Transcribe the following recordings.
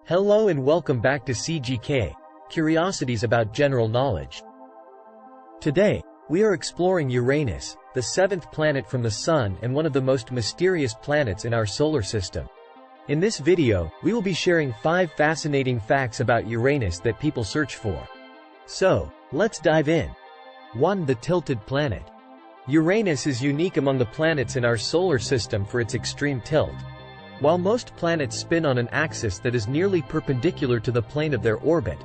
Hello and welcome back to CGK, Curiosities about General Knowledge. Today, we are exploring Uranus, the seventh planet from the Sun and one of the most mysterious planets in our solar system. In this video, we will be sharing 5 fascinating facts about Uranus that people search for. So, let's dive in. 1. The tilted planet. Uranus is unique among the planets in our solar system for its extreme tilt. While most planets spin on an axis that is nearly perpendicular to the plane of their orbit,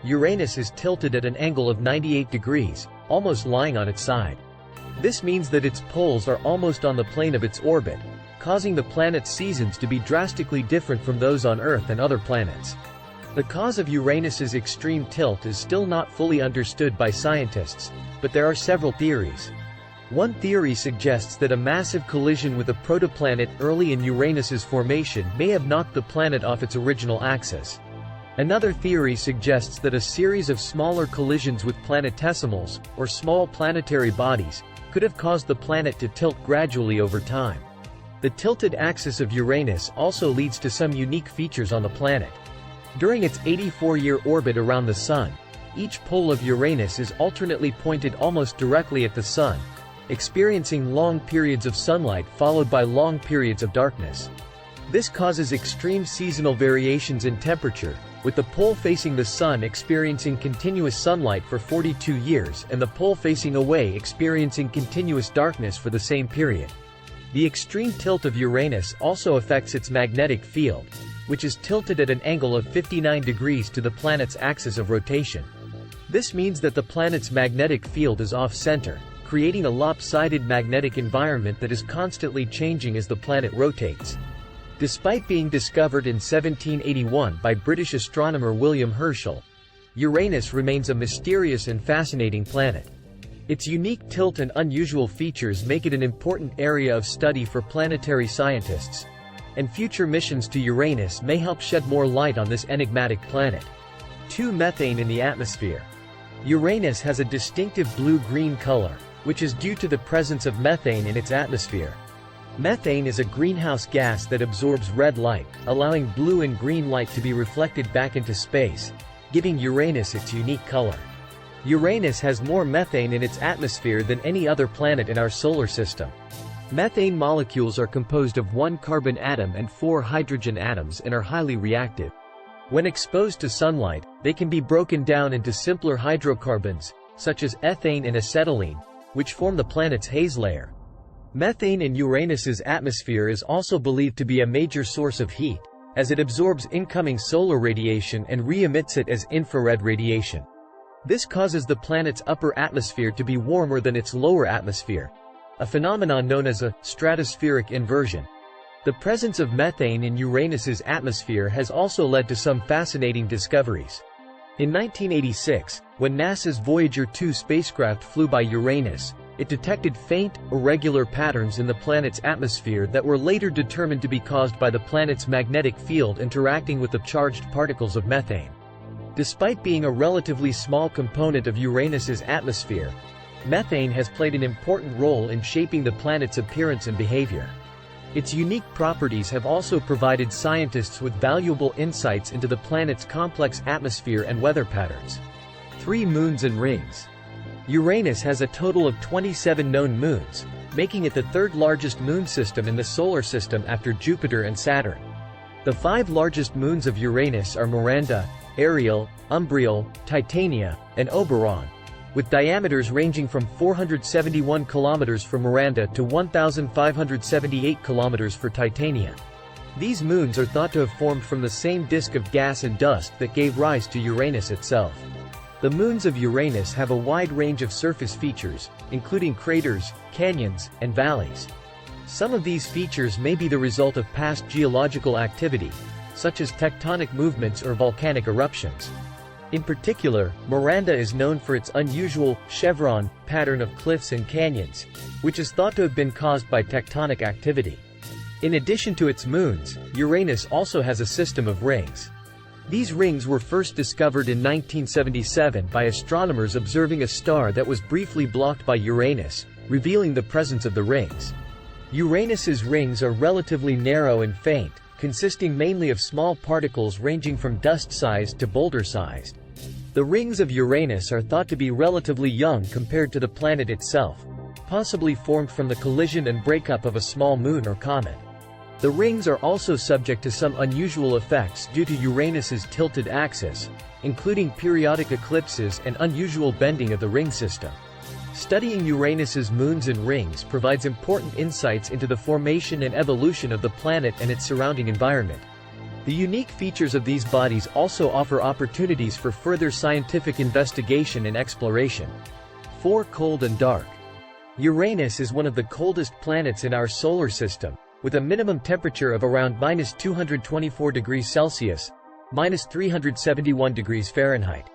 Uranus is tilted at an angle of 98 degrees, almost lying on its side. This means that its poles are almost on the plane of its orbit, causing the planet's seasons to be drastically different from those on Earth and other planets. The cause of Uranus's extreme tilt is still not fully understood by scientists, but there are several theories. One theory suggests that a massive collision with a protoplanet early in Uranus's formation may have knocked the planet off its original axis. Another theory suggests that a series of smaller collisions with planetesimals, or small planetary bodies, could have caused the planet to tilt gradually over time. The tilted axis of Uranus also leads to some unique features on the planet. During its 84-year orbit around the Sun, each pole of Uranus is alternately pointed almost directly at the Sun, experiencing long periods of sunlight followed by long periods of darkness. This causes extreme seasonal variations in temperature, with the pole facing the Sun experiencing continuous sunlight for 42 years and the pole facing away experiencing continuous darkness for the same period. The extreme tilt of Uranus also affects its magnetic field, which is tilted at an angle of 59 degrees to the planet's axis of rotation. This means that the planet's magnetic field is off-center, creating a lopsided magnetic environment that is constantly changing as the planet rotates. Despite being discovered in 1781 by British astronomer William Herschel, Uranus remains a mysterious and fascinating planet. Its unique tilt and unusual features make it an important area of study for planetary scientists, and future missions to Uranus may help shed more light on this enigmatic planet. 2. Methane in the atmosphere. Uranus has a distinctive blue-green color, which is due to the presence of methane in its atmosphere. Methane is a greenhouse gas that absorbs red light, allowing blue and green light to be reflected back into space, giving Uranus its unique color. Uranus has more methane in its atmosphere than any other planet in our solar system. Methane molecules are composed of 1 carbon atom and 4 hydrogen atoms and are highly reactive. When exposed to sunlight, they can be broken down into simpler hydrocarbons, such as ethane and acetylene, which form the planet's haze layer. Methane in Uranus's atmosphere is also believed to be a major source of heat, as it absorbs incoming solar radiation and re-emits it as infrared radiation. This causes the planet's upper atmosphere to be warmer than its lower atmosphere, a phenomenon known as a stratospheric inversion. The presence of methane in Uranus's atmosphere has also led to some fascinating discoveries. In 1986, when NASA's Voyager 2 spacecraft flew by Uranus, it detected faint, irregular patterns in the planet's atmosphere that were later determined to be caused by the planet's magnetic field interacting with the charged particles of methane. Despite being a relatively small component of Uranus's atmosphere, methane has played an important role in shaping the planet's appearance and behavior. Its unique properties have also provided scientists with valuable insights into the planet's complex atmosphere and weather patterns. 3. Moons and rings. Uranus has a total of 27 known moons, making it the 3rd largest moon system in the solar system after Jupiter and Saturn. The 5 largest moons of Uranus are Miranda, Ariel, Umbriel, Titania, and Oberon, with diameters ranging from 471 kilometers for Miranda to 1,578 kilometers for Titania. These moons are thought to have formed from the same disk of gas and dust that gave rise to Uranus itself. The moons of Uranus have a wide range of surface features, including craters, canyons, and valleys. Some of these features may be the result of past geological activity, such as tectonic movements or volcanic eruptions. In particular, Miranda is known for its unusual, chevron, pattern of cliffs and canyons, which is thought to have been caused by tectonic activity. In addition to its moons, Uranus also has a system of rings. These rings were first discovered in 1977 by astronomers observing a star that was briefly blocked by Uranus, revealing the presence of the rings. Uranus's rings are relatively narrow and faint, consisting mainly of small particles ranging from dust-sized to boulder-sized. The rings of Uranus are thought to be relatively young compared to the planet itself, possibly formed from the collision and breakup of a small moon or comet. The rings are also subject to some unusual effects due to Uranus's tilted axis, including periodic eclipses and unusual bending of the ring system. Studying Uranus's moons and rings provides important insights into the formation and evolution of the planet and its surrounding environment. The unique features of these bodies also offer opportunities for further scientific investigation and exploration. 4. Cold and dark. Uranus is one of the coldest planets in our solar system, with a minimum temperature of around -224 degrees Celsius, -371 degrees Fahrenheit.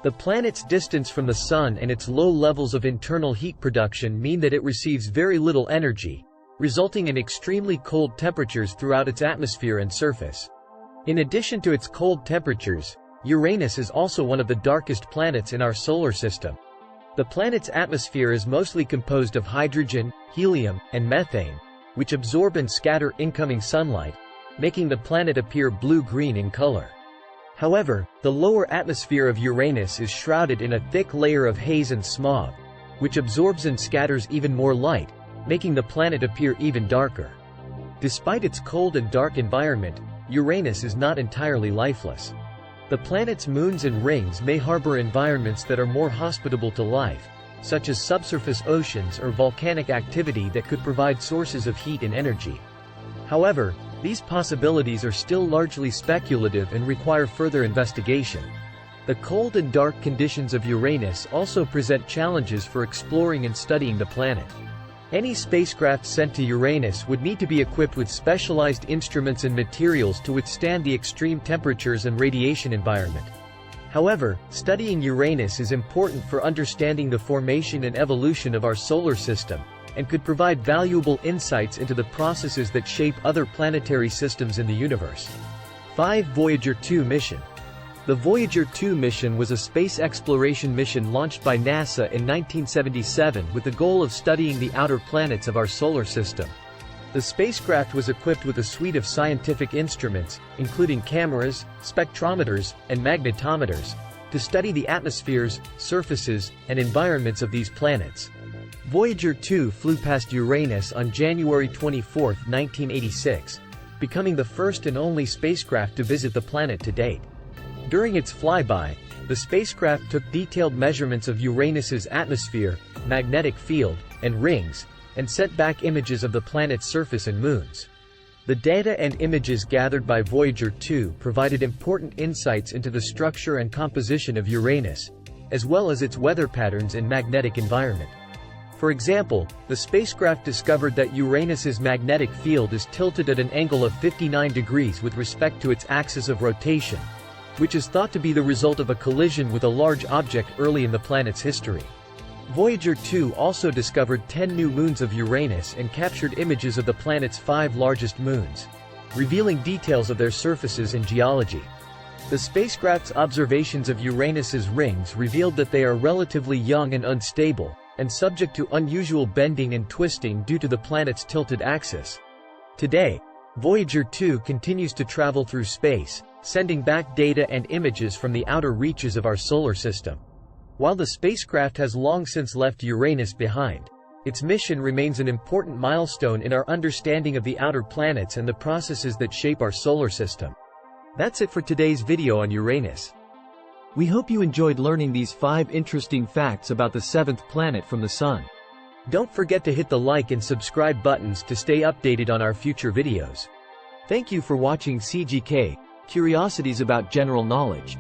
The planet's distance from the Sun and its low levels of internal heat production mean that it receives very little energy, resulting in extremely cold temperatures throughout its atmosphere and surface. In addition to its cold temperatures, Uranus is also one of the darkest planets in our solar system. The planet's atmosphere is mostly composed of hydrogen, helium, and methane, which absorb and scatter incoming sunlight, making the planet appear blue-green in color. However, the lower atmosphere of Uranus is shrouded in a thick layer of haze and smog, which absorbs and scatters even more light, making the planet appear even darker. Despite its cold and dark environment, Uranus is not entirely lifeless. The planet's moons and rings may harbor environments that are more hospitable to life, such as subsurface oceans or volcanic activity that could provide sources of heat and energy. However, these possibilities are still largely speculative and require further investigation. The cold and dark conditions of Uranus also present challenges for exploring and studying the planet. Any spacecraft sent to Uranus would need to be equipped with specialized instruments and materials to withstand the extreme temperatures and radiation environment. However, studying Uranus is important for understanding the formation and evolution of our solar system, and could provide valuable insights into the processes that shape other planetary systems in the universe. 5. Voyager 2 mission. The Voyager 2 mission was a space exploration mission launched by NASA in 1977 with the goal of studying the outer planets of our solar system. The spacecraft was equipped with a suite of scientific instruments, including cameras, spectrometers, and magnetometers, to study the atmospheres, surfaces, and environments of these planets. Voyager 2 flew past Uranus on January 24, 1986, becoming the first and only spacecraft to visit the planet to date. During its flyby, the spacecraft took detailed measurements of Uranus's atmosphere, magnetic field, and rings, and sent back images of the planet's surface and moons. The data and images gathered by Voyager 2 provided important insights into the structure and composition of Uranus, as well as its weather patterns and magnetic environment. For example, the spacecraft discovered that Uranus's magnetic field is tilted at an angle of 59 degrees with respect to its axis of rotation, which is thought to be the result of a collision with a large object early in the planet's history. Voyager 2 also discovered 10 new moons of Uranus and captured images of the planet's 5 largest moons, revealing details of their surfaces and geology. The spacecraft's observations of Uranus's rings revealed that they are relatively young and unstable, and subject to unusual bending and twisting due to the planet's tilted axis. Today, Voyager 2 continues to travel through space, sending back data and images from the outer reaches of our solar system. While the spacecraft has long since left Uranus behind, its mission remains an important milestone in our understanding of the outer planets and the processes that shape our solar system. That's it for today's video on Uranus. We hope you enjoyed learning these 5 interesting facts about the 7th planet from the Sun. Don't forget to hit the like and subscribe buttons to stay updated on our future videos. Thank you for watching CGK, Curiosities about General Knowledge.